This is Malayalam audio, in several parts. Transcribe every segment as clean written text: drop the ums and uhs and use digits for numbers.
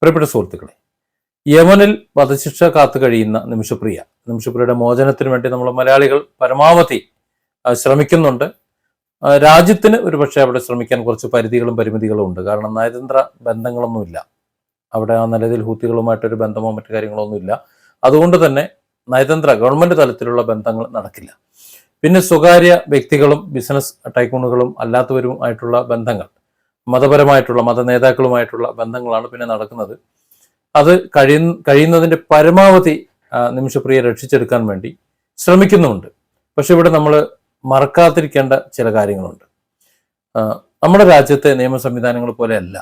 പ്രിയപ്പെട്ട സുഹൃത്തുക്കളെ, യമനിൽ വധശിക്ഷ കാത്തു കഴിയുന്ന നിമിഷപ്രിയയുടെ മോചനത്തിന് വേണ്ടി നമ്മൾ മലയാളികൾ പരമാവധി ശ്രമിക്കുന്നുണ്ട്. രാജ്യത്തിന് ഒരുപക്ഷെ അവിടെ ശ്രമിക്കാൻ കുറച്ച് പരിധികളും പരിമിതികളും ഉണ്ട്. കാരണം നയതന്ത്ര ബന്ധങ്ങളൊന്നുമില്ല അവിടെ. ആ നിലയിൽ ഹൂത്തികളുമായിട്ടൊരു ബന്ധമോ മറ്റു കാര്യങ്ങളോ ഒന്നുമില്ല. അതുകൊണ്ട് തന്നെ നയതന്ത്ര ഗവൺമെന്റ് തലത്തിലുള്ള ബന്ധങ്ങൾ നടക്കില്ല. പിന്നെ സ്വകാര്യ വ്യക്തികളും ബിസിനസ് ടൈക്കൂണുകളും അല്ലാത്തവരുമായിട്ടുള്ള ബന്ധങ്ങൾ, മത നേതാക്കളുമായിട്ടുള്ള ബന്ധങ്ങളാണ് പിന്നെ നടക്കുന്നത്. അത് കഴിയുന്നതിന്റെ പരമാവധി നിമിഷപ്രിയെ രക്ഷിച്ചെടുക്കാൻ വേണ്ടി ശ്രമിക്കുന്നുമുണ്ട്. പക്ഷെ ഇവിടെ നമ്മൾ മറക്കാതിരിക്കേണ്ട ചില കാര്യങ്ങളുണ്ട്. നമ്മുടെ രാജ്യത്തെ നിയമ സംവിധാനങ്ങൾ പോലെയല്ല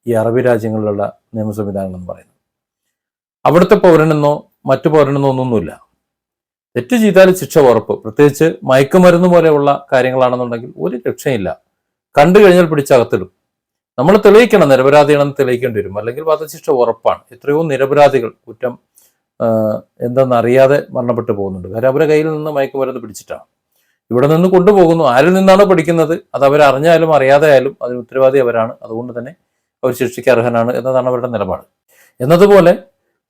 ഈ അറബി രാജ്യങ്ങളിലുള്ള നിയമ സംവിധാനങ്ങൾ എന്ന് പറയുന്നത്. അവിടുത്തെ പൗരനെന്നോ മറ്റു പൗരനെന്നോ ഒന്നൊന്നുമില്ല. തെറ്റ് ചെയ്താൽ ശിക്ഷ ഉറപ്പ്. പ്രത്യേകിച്ച് മയക്കുമരുന്ന് പോലെയുള്ള കാര്യങ്ങളാണെന്നുണ്ടെങ്കിൽ ഒരു രക്ഷയില്ല. കണ്ടു കഴിഞ്ഞാൽ പിടിച്ചകത്തിടും. നമ്മൾ തെളിയിക്കണം, നിരപരാധിയാണെന്ന് തെളിയിക്കേണ്ടി വരും. അല്ലെങ്കിൽ വധശിക്ഷ ഉറപ്പാണ്. എത്രയോ നിരപരാധികൾ കുറ്റം എന്തെന്നറിയാതെ മരണപ്പെട്ടു പോകുന്നുണ്ട്. കാര്യം അവരുടെ കയ്യിൽ നിന്ന് മയക്കുമരുന്ന് പിടിച്ചിട്ടാണ്. ഇവിടെ നിന്ന് കൊണ്ടുപോകുന്നു. ആരിൽ നിന്നാണോ പഠിക്കുന്നത് അത് അവരറിഞ്ഞാലും അറിയാതെ ആയാലും അതിന് ഉത്തരവാദി അവരാണ്. അതുകൊണ്ട് തന്നെ അവർ ശിക്ഷയ്ക്ക് അർഹനാണ് എന്നതാണ് അവരുടെ നിലപാട്. എന്നതുപോലെ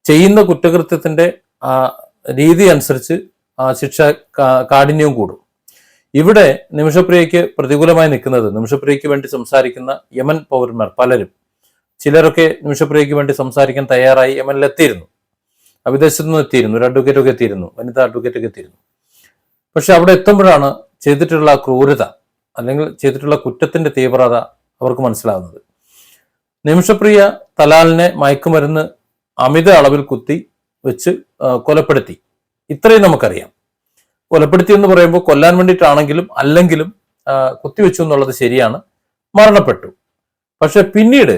ചെയ്യുന്ന കുറ്റകൃത്യത്തിന്റെ രീതി അനുസരിച്ച് ശിക്ഷ കാഠിന്യവും കൂടും. ഇവിടെ നിമിഷപ്രിയയ്ക്ക് പ്രതികൂലമായി നിൽക്കുന്നത്, നിമിഷപ്രിയയ്ക്ക് വേണ്ടി സംസാരിക്കുന്ന യമൻ പൗരന്മാർ പലരും, ചിലരൊക്കെ നിമിഷപ്രിയയ്ക്ക് വേണ്ടി സംസാരിക്കാൻ തയ്യാറായി യമനിലെത്തിയിരുന്നു, വിദേശത്തു നിന്ന് എത്തിയിരുന്നു, ഒരു അഡ്വക്കേറ്റൊക്കെ എത്തിയിരുന്നു, വനിതാ അഡ്വക്കേറ്റൊക്കെ എത്തിയിരുന്നു. പക്ഷെ അവിടെ എത്തുമ്പോഴാണ് ചെയ്തിട്ടുള്ള ക്രൂരത അല്ലെങ്കിൽ ചെയ്തിട്ടുള്ള കുറ്റത്തിന്റെ തീവ്രത അവർക്ക് മനസ്സിലാകുന്നത്. നിമിഷപ്രിയ തലാലിനെ മയക്കുമരുന്ന് അമിത അളവിൽ കുത്തി വെച്ച് കൊലപ്പെടുത്തി. ഇത്രയും നമുക്കറിയാം. കൊലപ്പെടുത്തി എന്ന് പറയുമ്പോൾ കൊല്ലാൻ വേണ്ടിയിട്ടാണെങ്കിലും അല്ലെങ്കിലും കുത്തിവെച്ചു എന്നുള്ളത് ശരിയാണ്. മരണപ്പെട്ടു. പക്ഷെ പിന്നീട്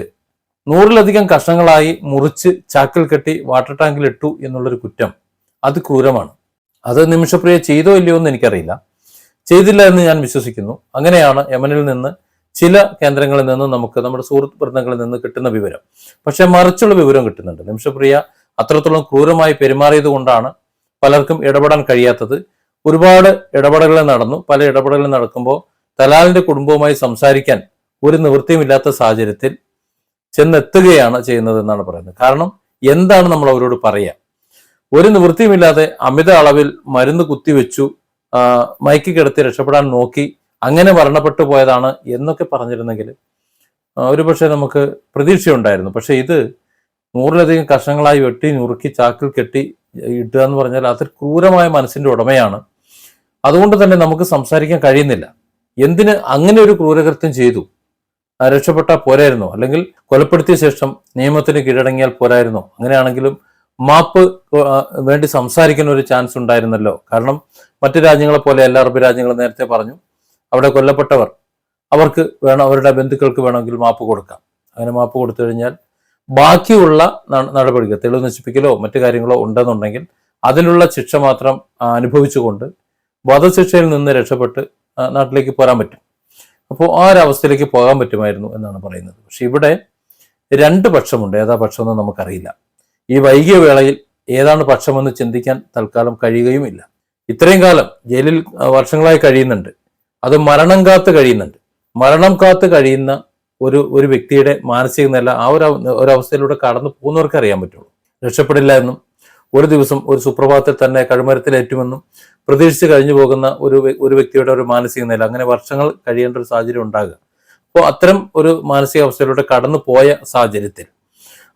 100-ലധികം കഷ്ണങ്ങളായി മുറിച്ച് ചാക്കിൽ കെട്ടി വാട്ടർ ടാങ്കിൽ ഇട്ടു എന്നുള്ളൊരു കുറ്റം അത് ക്രൂരമാണ്. അത് നിമിഷപ്രിയ ചെയ്തോ ഇല്ലയോ എന്ന് എനിക്കറിയില്ല. ചെയ്തില്ല എന്ന് ഞാൻ വിശ്വസിക്കുന്നു. അങ്ങനെയാണ് യമനിൽ നിന്ന് ചില കേന്ദ്രങ്ങളിൽ നിന്ന് നമുക്ക് നമ്മുടെ സുഹൃത്ത് ബന്ധങ്ങളിൽ നിന്ന് കിട്ടുന്ന വിവരം. പക്ഷെ മറിച്ചുള്ള വിവരം കിട്ടുന്നുണ്ട്. നിമിഷപ്രിയ അത്രത്തോളം ക്രൂരമായി പെരുമാറിയത് കൊണ്ടാണ് പലർക്കും ഇടപെടാൻ കഴിയാത്തത്. ഒരുപാട് ഇടപെടലുകൾ നടന്നു. പല ഇടപെടലുകൾ നടക്കുമ്പോൾ തലാലിന്റെ കുടുംബവുമായി സംസാരിക്കാൻ ഒരു നിവൃത്തിയുമില്ലാത്ത സാഹചര്യത്തിൽ ചെന്നെത്തുകയാണ് ചെയ്യുന്നത് എന്നാണ് പറയുന്നത്. കാരണം എന്താണ് നമ്മൾ അവരോട് പറയുക? ഒരു നിവൃത്തിയുമില്ലാതെ അമിത അളവിൽ മരുന്ന് കുത്തിവെച്ചു, മയക്കി കിടത്തി രക്ഷപ്പെടാൻ നോക്കി, അങ്ങനെ മരണപ്പെട്ടു പോയതാണ് എന്നൊക്കെ പറഞ്ഞിരുന്നെങ്കിൽ ഒരുപക്ഷെ നമുക്ക് പ്രതീക്ഷയുണ്ടായിരുന്നു. പക്ഷെ ഇത് 100-ലധികം കഷ്ണങ്ങളായി വെട്ടി നുറുക്കി ചാക്കിൽ കെട്ടി ഇട്ടുക എന്ന് പറഞ്ഞാൽ അതൊരു ക്രൂരമായ മനസ്സിന്റെ ഉടമയാണ്. അതുകൊണ്ട് തന്നെ നമുക്ക് സംസാരിക്കാൻ കഴിയുന്നില്ല. എന്തിന് അങ്ങനെ ഒരു ക്രൂരകൃത്യം ചെയ്തു? രക്ഷപ്പെട്ടാൽ പോരായിരുന്നോ? അല്ലെങ്കിൽ കൊലപ്പെടുത്തിയ ശേഷം നിയമത്തിന് കീഴടങ്ങിയാൽ പോരായിരുന്നോ? അങ്ങനെയാണെങ്കിലും മാപ്പ് വേണ്ടി സംസാരിക്കുന്ന ഒരു ചാൻസ് ഉണ്ടായിരുന്നല്ലോ. കാരണം മറ്റു രാജ്യങ്ങളെ പോലെ എല്ലാ അറബ് രാജ്യങ്ങളും നേരത്തെ പറഞ്ഞു, അവിടെ കൊല്ലപ്പെട്ടവർ അവർക്ക് വേണം, അവരുടെ ബന്ധുക്കൾക്ക് വേണമെങ്കിൽ മാപ്പ് കൊടുക്കാം. അങ്ങനെ മാപ്പ് കൊടുത്തു കഴിഞ്ഞാൽ ബാക്കിയുള്ള നടപടികൾ, തെളിവ് നശിപ്പിക്കലോ മറ്റു കാര്യങ്ങളോ ഉണ്ടെന്നുണ്ടെങ്കിൽ അതിലുള്ള ശിക്ഷ മാത്രം അനുഭവിച്ചുകൊണ്ട് വധശിക്ഷയിൽ നിന്ന് രക്ഷപ്പെട്ട് നാട്ടിലേക്ക് പോരാൻ പറ്റും. അപ്പോൾ ആ ഒരു അവസ്ഥയിലേക്ക് പോകാൻ പറ്റുമായിരുന്നു എന്നാണ് പറയുന്നത്. പക്ഷെ ഇവിടെ രണ്ട് പക്ഷമുണ്ട്. ഏതാ പക്ഷമെന്ന് നമുക്കറിയില്ല. ഈ വൈകിയ വേളയിൽ ഏതാണ് പക്ഷമെന്ന് ചിന്തിക്കാൻ തൽക്കാലം കഴിയുകയുമില്ല. ഇത്രയും കാലം ജയിലിൽ വർഷങ്ങളായി കഴിയുന്നുണ്ട്. അത് മരണം കാത്ത് കഴിയുന്നുണ്ട്. മരണം കാത്ത് കഴിയുന്ന ഒരു വ്യക്തിയുടെ മാനസിക നില ആ ഒരു അവസ്ഥയിലൂടെ കടന്നു പോകുന്നവർക്ക് അറിയാൻ പറ്റുള്ളൂ. രക്ഷപ്പെടില്ല എന്നും ഒരു ദിവസം ഒരു സുപ്രഭാതത്തിൽ തന്നെ കഴുമരത്തിലേറ്റുമെന്നും പ്രതീക്ഷിച്ച് കഴിഞ്ഞു പോകുന്ന ഒരു വ്യക്തിയുടെ ഒരു മാനസിക നില, അങ്ങനെ വർഷങ്ങൾ കഴിയേണ്ട ഒരു സാഹചര്യം ഉണ്ടാകുക. അപ്പോൾ അത്തരം ഒരു മാനസികാവസ്ഥയിലൂടെ കടന്നു പോയ സാഹചര്യത്തിൽ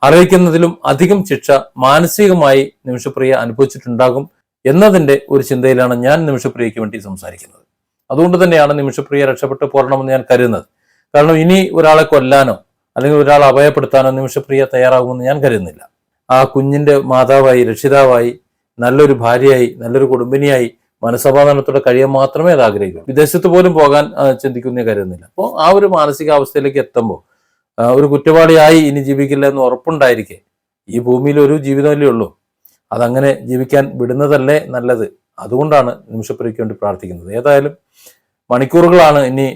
അറിയിക്കുന്നതിലും അധികം ശിക്ഷ മാനസികമായി നിമിഷപ്രിയ അനുഭവിച്ചിട്ടുണ്ടാകും എന്നതിന്റെ ഒരു ചിന്തയിലാണ് ഞാൻ നിമിഷപ്രിയയ്ക്ക് വേണ്ടി സംസാരിക്കുന്നത്. അതുകൊണ്ട് തന്നെയാണ് നിമിഷപ്രിയ രക്ഷപ്പെട്ട് പോരണമെന്ന് ഞാൻ കരുതുന്നത്. കാരണം ഇനി ഒരാളെ കൊല്ലാനോ അല്ലെങ്കിൽ ഒരാളെ അഭയപ്പെടുത്താനോ നിമിഷപ്രിയ തയ്യാറാകുമെന്ന് ഞാൻ കരുതുന്നില്ല. ആ കുഞ്ഞിന്റെ മാതാവായി, രക്ഷിതാവായി, നല്ലൊരു ഭാര്യയായി, നല്ലൊരു കുടുംബിനിയായി മനസ്സമാധാനത്തോടെ കഴിയാൻ മാത്രമേ അത് ആഗ്രഹിക്കൂ. വിദേശത്ത് പോലും പോകാൻ ചിന്തിക്കുന്നേ കരുതുന്നില്ല. അപ്പോൾ ആ ഒരു മാനസികാവസ്ഥയിലേക്ക് എത്തുമ്പോൾ ഒരു കുറ്റവാളിയായി ഇനി ജീവിക്കില്ല എന്ന് ഉറപ്പുണ്ടായിരിക്കെ, ഈ ഭൂമിയിൽ ഒരു ജീവിതമല്ലേ ഉള്ളൂ, അതങ്ങനെ ജീവിക്കാൻ വിടുന്നതല്ലേ നല്ലത്. അതുകൊണ്ടാണ് നിമിഷപ്രിയയ്ക്ക് വേണ്ടി പ്രാർത്ഥിക്കുന്നത്. ഏതായാലും മണിക്കൂറുകളാണ് ഇനി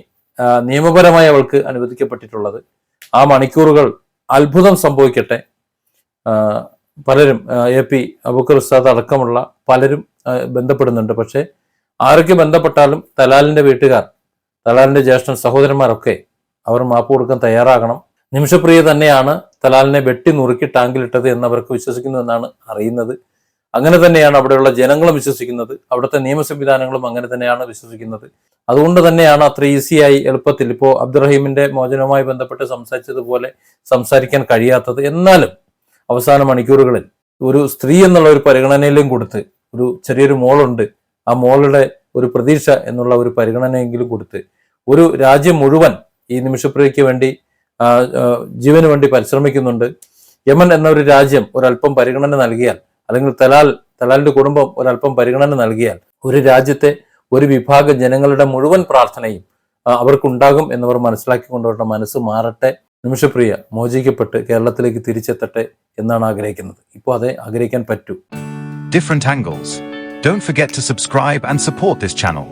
നിയമപരമായി അവൾക്ക് അനുവദിക്കപ്പെട്ടിട്ടുള്ളത്. ആ മണിക്കൂറുകൾ അത്ഭുതം സംഭവിക്കട്ടെ. പലരും AP അബൂക്കർ ഉസ്താദ് അടക്കമുള്ള പലരും ബന്ധപ്പെടുന്നുണ്ട്. പക്ഷെ ആരൊക്കെ ബന്ധപ്പെട്ടാലും തലാലിന്റെ വീട്ടുകാർ, തലാലിന്റെ ജ്യേഷ്ഠൻ, സഹോദരന്മാരൊക്കെ അവർ മാപ്പ് കൊടുക്കാൻ തയ്യാറാകണം. നിമിഷപ്രിയ തന്നെയാണ് തലാലിനെ വെട്ടി നുറുക്കി ടാങ്കിലിട്ടത് എന്നവർക്ക് വിശ്വസിക്കുന്നു എന്നാണ് അറിയുന്നത്. അങ്ങനെ തന്നെയാണ് അവിടെയുള്ള ജനങ്ങളും വിശ്വസിക്കുന്നത്. അവിടുത്തെ നിയമ സംവിധാനങ്ങളും അങ്ങനെ തന്നെയാണ് വിശ്വസിക്കുന്നത്. അതുകൊണ്ട് തന്നെയാണ് അത്ര ഈസിയായി എളുപ്പത്തിൽ ഇപ്പോൾ അബ്ദുറഹീമിന്റെ മോചനവുമായി ബന്ധപ്പെട്ട് സംസാരിച്ചതുപോലെ സംസാരിക്കാൻ കഴിയാത്തത്. എന്നാലും അവസാന മണിക്കൂറുകളിൽ ഒരു സ്ത്രീ എന്നുള്ള ഒരു പരിഗണനയിലും കൊടുത്ത്, ഒരു ചെറിയൊരു മോളുണ്ട്, ആ മോളുടെ ഒരു പ്രതീക്ഷ എന്നുള്ള ഒരു പരിഗണനയെങ്കിലും കൊടുത്ത്, ഒരു രാജ്യം മുഴുവൻ ഈ നിമിഷപ്രിയയ്ക്ക് വേണ്ടി ജീവന് വേണ്ടി പരിശ്രമിക്കുന്നുണ്ട്. യമൻ എന്ന ഒരു രാജ്യം ഒരല്പം പരിഗണന നൽകിയാൽ, അല്ലെങ്കിൽ തലാലിന്റെ കുടുംബം ഒരല്പം പരിഗണന നൽകിയാൽ, ഒരു രാജ്യത്തെ ഒരു വിഭാഗം ജനങ്ങളുടെ മുഴുവൻ പ്രാർത്ഥനയും അവർക്കുണ്ടാകും എന്നവർ മനസ്സിലാക്കിക്കൊണ്ടവരുടെ മനസ്സ് മാറട്ടെ. നിമിഷപ്രിയ മോചിക്കപ്പെട്ട് കേരളത്തിലേക്ക് തിരിച്ചെത്തട്ടെ എന്നാണ് ആഗ്രഹിക്കുന്നത്. ഇപ്പോൾ അതേ ആഗ്രഹിക്കാൻ പറ്റൂ. Different angles. Don't forget to subscribe and support this channel.